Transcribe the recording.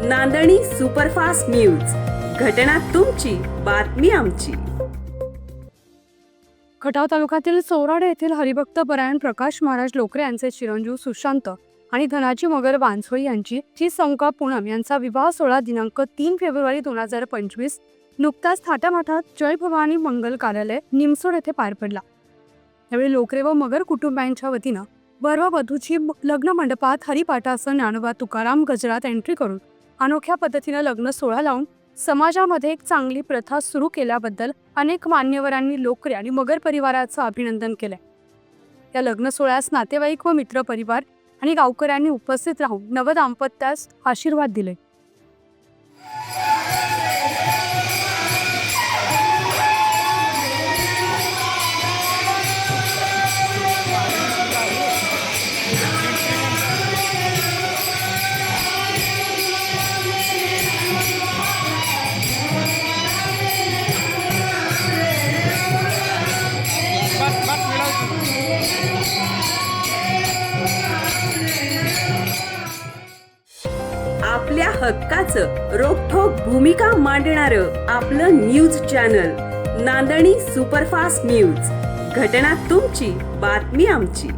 नांदणी superfast news. घटना तुमची, बातमी आमची. खटाव तालुक्यातील चौराडे येथील हरिभक्त परायण प्रकाश महाराज लोकरे यांचे चिरंजीव सुशांत आणि धनाजी मगर वानसोळी यांची चिसंका पूनम यांचा विवाह सोहळा दिनांक 3 फेब्रुवारी 2025 नुकताच थाटामाटात जय भवानी मंगल कार्यालय निमसोड येथे पार पडला. यावेळी लोकरे व मगर कुटुंबियांच्या वतीनं वर व वधूची लग्न मंडपात हरिपाठासह ज्ञानोबा तुकाराम गजरात एंट्री करून अनोख्या पद्धतीनं लग्न सोहळा लावून समाजामध्ये एक चांगली प्रथा सुरू केल्याबद्दल अनेक मान्यवरांनी लोकरे आणि मगर परिवाराचं अभिनंदन केलंय. या लग्न सोहळ्यास नातेवाईक व मित्र परिवार आणि गावकऱ्यांनी उपस्थित राहून नवदाम्पत्यास आशीर्वाद दिले. आपल्या हक्काचं रोखठोक भूमिका मांडणारं आपलं न्यूज चॅनल नांदणी सुपरफास्ट न्यूज. घटना तुमची, बातमी आमची.